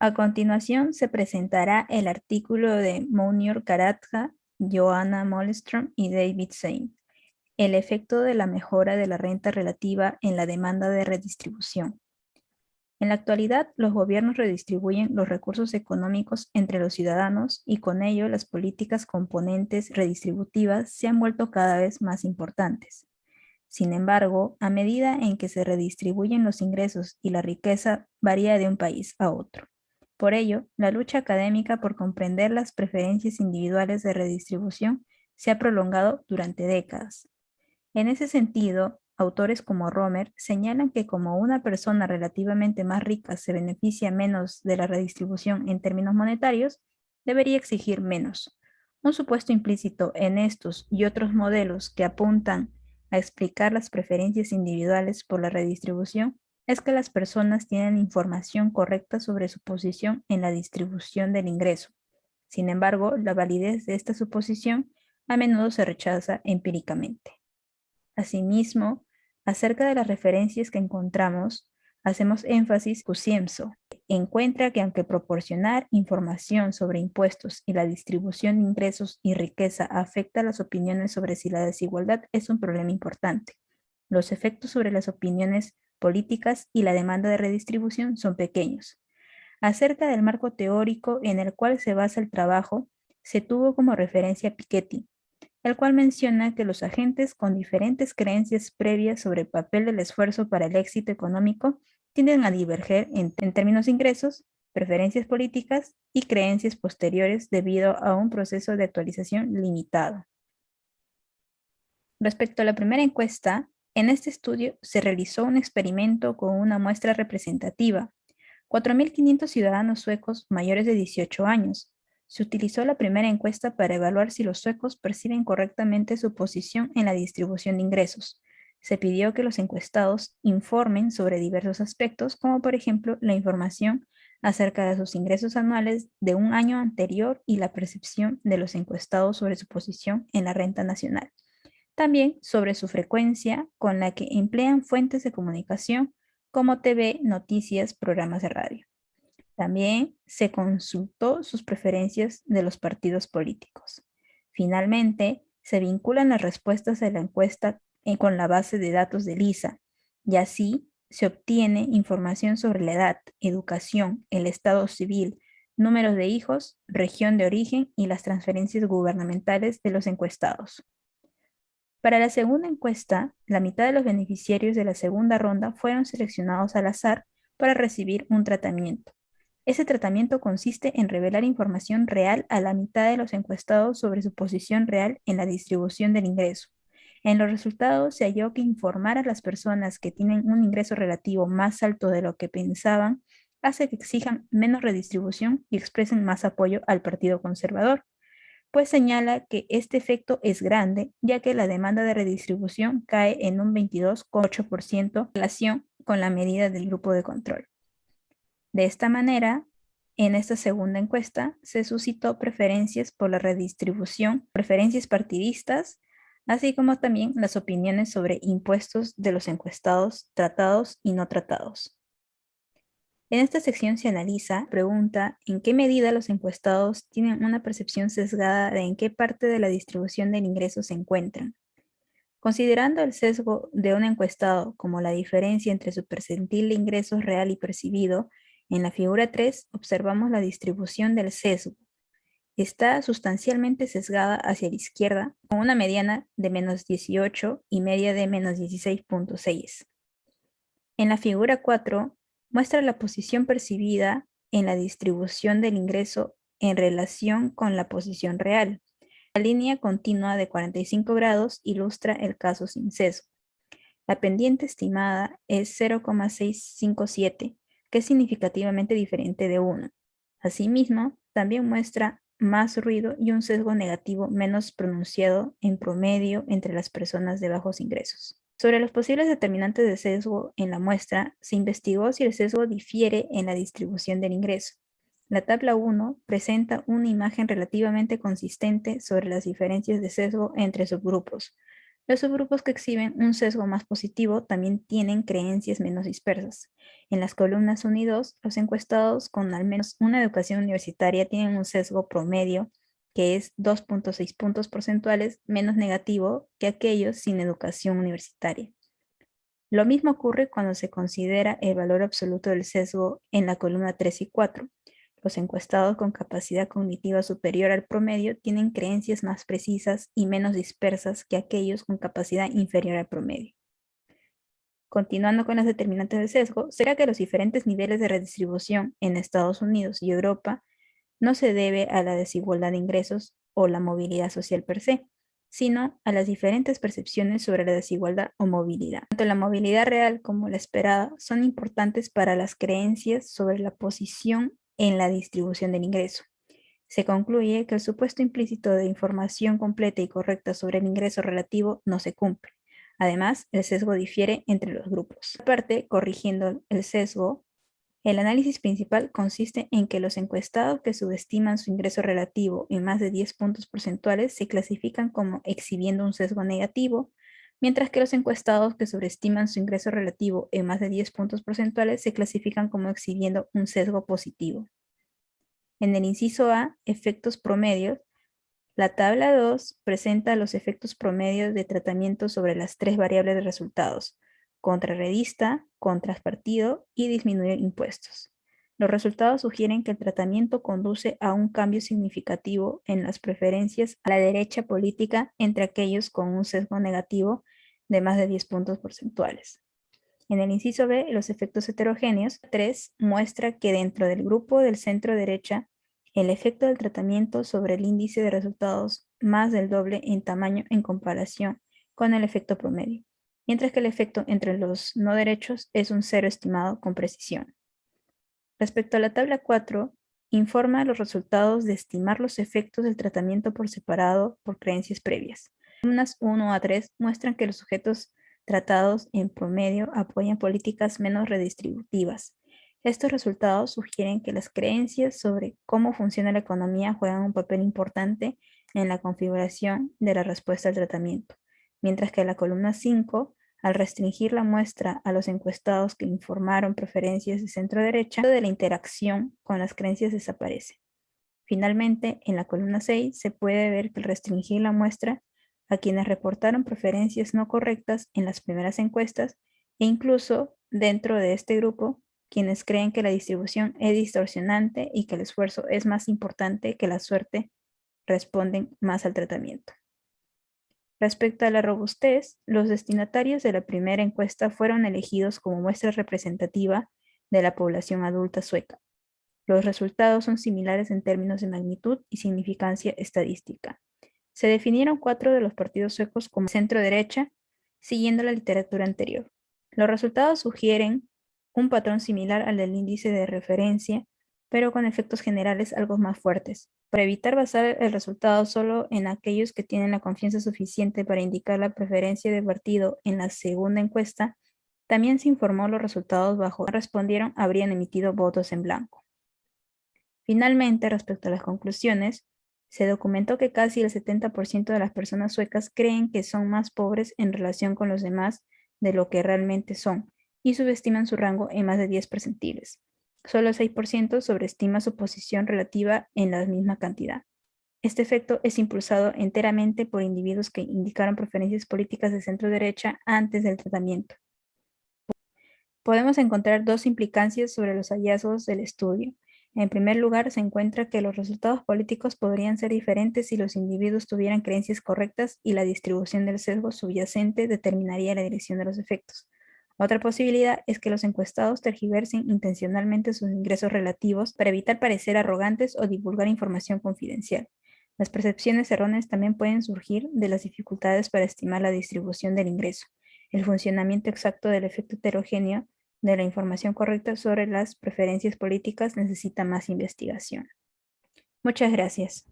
A continuación se presentará el artículo de Mounir Karatha, Joanna Mollström y David Sein, el efecto de la mejora de la renta relativa en la demanda de redistribución. En la actualidad, los gobiernos redistribuyen los recursos económicos entre los ciudadanos y con ello las políticas componentes redistributivas se han vuelto cada vez más importantes. Sin embargo, a medida en que se redistribuyen los ingresos y la riqueza varía de un país a otro. Por ello, la lucha académica por comprender las preferencias individuales de redistribución se ha prolongado durante décadas. En ese sentido, autores como Romer señalan que como una persona relativamente más rica se beneficia menos de la redistribución en términos monetarios, debería exigir menos. Un supuesto implícito en estos y otros modelos que apuntan a explicar las preferencias individuales por la redistribución es que las personas tienen información correcta sobre su posición en la distribución del ingreso. Sin embargo, la validez de esta suposición a menudo se rechaza empíricamente. Asimismo, acerca de las referencias que encontramos, hacemos énfasis que Ciemso encuentra que aunque proporcionar información sobre impuestos y la distribución de ingresos y riqueza afecta las opiniones sobre si la desigualdad es un problema importante, los efectos sobre las opiniones políticas y la demanda de redistribución son pequeños. Acerca del marco teórico en el cual se basa el trabajo, se tuvo como referencia a Piketty, el cual menciona que los agentes con diferentes creencias previas sobre el papel del esfuerzo para el éxito económico tienden a diverger en términos de ingresos, preferencias políticas y creencias posteriores debido a un proceso de actualización limitado. Respecto a la primera encuesta, en este estudio se realizó un experimento con una muestra representativa, 4.500 ciudadanos suecos mayores de 18 años. Se utilizó la primera encuesta para evaluar si los suecos perciben correctamente su posición en la distribución de ingresos. Se pidió que los encuestados informen sobre diversos aspectos, como por ejemplo la información acerca de sus ingresos anuales de un año anterior y la percepción de los encuestados sobre su posición en la renta nacional. También sobre su frecuencia con la que emplean fuentes de comunicación como TV, noticias, programas de radio. También se consultó sus preferencias de los partidos políticos. Finalmente, se vinculan las respuestas de la encuesta con la base de datos de LISA y así se obtiene información sobre la edad, educación, el estado civil, números de hijos, región de origen y las transferencias gubernamentales de los encuestados. Para la segunda encuesta, la mitad de los beneficiarios de la segunda ronda fueron seleccionados al azar para recibir un tratamiento. Ese tratamiento consiste en revelar información real a la mitad de los encuestados sobre su posición real en la distribución del ingreso. En los resultados se halló que informar a las personas que tienen un ingreso relativo más alto de lo que pensaban hace que exijan menos redistribución y expresen más apoyo al Partido Conservador, pues señala que este efecto es grande, ya que la demanda de redistribución cae en un 22,8% en relación con la medida del grupo de control. De esta manera, en esta segunda encuesta se suscitó preferencias por la redistribución, preferencias partidistas, así como también las opiniones sobre impuestos de los encuestados tratados y no tratados. En esta sección se analiza, pregunta, en qué medida los encuestados tienen una percepción sesgada de en qué parte de la distribución del ingreso se encuentran. Considerando el sesgo de un encuestado como la diferencia entre su percentil de ingresos real y percibido, en la figura 3 observamos la distribución del sesgo. Está sustancialmente sesgada hacia la izquierda, con una mediana de menos 18 y media de menos 16,6. En la figura 4 muestra la posición percibida en la distribución del ingreso en relación con la posición real. La línea continua de 45 grados ilustra el caso sin sesgo. La pendiente estimada es 0,657, que es significativamente diferente de 1. Asimismo, también muestra más ruido y un sesgo negativo menos pronunciado en promedio entre las personas de bajos ingresos. Sobre los posibles determinantes de sesgo en la muestra, se investigó si el sesgo difiere en la distribución del ingreso. La tabla 1 presenta una imagen relativamente consistente sobre las diferencias de sesgo entre subgrupos. Los subgrupos que exhiben un sesgo más positivo también tienen creencias menos dispersas. En las columnas 1 y 2, los encuestados con al menos una educación universitaria tienen un sesgo promedio que es 2,6 puntos porcentuales menos negativo que aquellos sin educación universitaria. Lo mismo ocurre cuando se considera el valor absoluto del sesgo en la columna 3 y 4. Los encuestados con capacidad cognitiva superior al promedio tienen creencias más precisas y menos dispersas que aquellos con capacidad inferior al promedio. Continuando con las determinantes del sesgo, será que los diferentes niveles de redistribución en Estados Unidos y Europa no se debe a la desigualdad de ingresos o la movilidad social per se, sino a las diferentes percepciones sobre la desigualdad o movilidad. Tanto la movilidad real como la esperada son importantes para las creencias sobre la posición en la distribución del ingreso. Se concluye que el supuesto implícito de información completa y correcta sobre el ingreso relativo no se cumple. Además, el sesgo difiere entre los grupos. Aparte, corrigiendo el sesgo, el análisis principal consiste en que los encuestados que subestiman su ingreso relativo en más de 10 puntos porcentuales se clasifican como exhibiendo un sesgo negativo, mientras que los encuestados que sobreestiman su ingreso relativo en más de 10 puntos porcentuales se clasifican como exhibiendo un sesgo positivo. En el inciso A, efectos promedios, la tabla 2 presenta los efectos promedios de tratamiento sobre las tres variables de resultados: contrarredista, contrapartido y disminuir impuestos. Los resultados sugieren que el tratamiento conduce a un cambio significativo en las preferencias a la derecha política entre aquellos con un sesgo negativo de más de 10 puntos porcentuales. En el inciso B, los efectos heterogéneos, 3 muestra que dentro del grupo del centro derecha, el efecto del tratamiento sobre el índice de resultados más del doble en tamaño en comparación con el efecto promedio, mientras que el efecto entre los no derechos es un cero estimado con precisión. Respecto a la tabla 4, informa los resultados de estimar los efectos del tratamiento por separado por creencias previas. Columnas 1 a 3 muestran que los sujetos tratados en promedio apoyan políticas menos redistributivas. Estos resultados sugieren que las creencias sobre cómo funciona la economía juegan un papel importante en la configuración de la respuesta al tratamiento, mientras que la columna 5, al restringir la muestra a los encuestados que informaron preferencias de centro-derecha, de la interacción con las creencias desaparece. Finalmente, en la columna 6 se puede ver que al restringir la muestra a quienes reportaron preferencias no correctas en las primeras encuestas e incluso dentro de este grupo, quienes creen que la distribución es distorsionante y que el esfuerzo es más importante que la suerte, responden más al tratamiento. Respecto a la robustez, los destinatarios de la primera encuesta fueron elegidos como muestra representativa de la población adulta sueca. Los resultados son similares en términos de magnitud y significancia estadística. Se definieron 4 de los partidos suecos como centro-derecha, siguiendo la literatura anterior. Los resultados sugieren un patrón similar al del índice de referencia, pero con efectos generales algo más fuertes. Para evitar basar el resultado solo en aquellos que tienen la confianza suficiente para indicar la preferencia de partido en la segunda encuesta, también se informó los resultados bajo que respondieron habrían emitido votos en blanco. Finalmente, respecto a las conclusiones, se documentó que casi el 70% de las personas suecas creen que son más pobres en relación con los demás de lo que realmente son y subestiman su rango en más de 10 percentiles. Solo el 6% sobreestima su posición relativa en la misma cantidad. Este efecto es impulsado enteramente por individuos que indicaron preferencias políticas de centro-derecha antes del tratamiento. Podemos encontrar dos implicancias sobre los hallazgos del estudio. En primer lugar, se encuentra que los resultados políticos podrían ser diferentes si los individuos tuvieran creencias correctas y la distribución del sesgo subyacente determinaría la dirección de los efectos. Otra posibilidad es que los encuestados tergiversen intencionalmente sus ingresos relativos para evitar parecer arrogantes o divulgar información confidencial. Las percepciones erróneas también pueden surgir de las dificultades para estimar la distribución del ingreso, el funcionamiento exacto del efecto heterogéneo de la información correcta sobre las preferencias políticas necesita más investigación. Muchas gracias.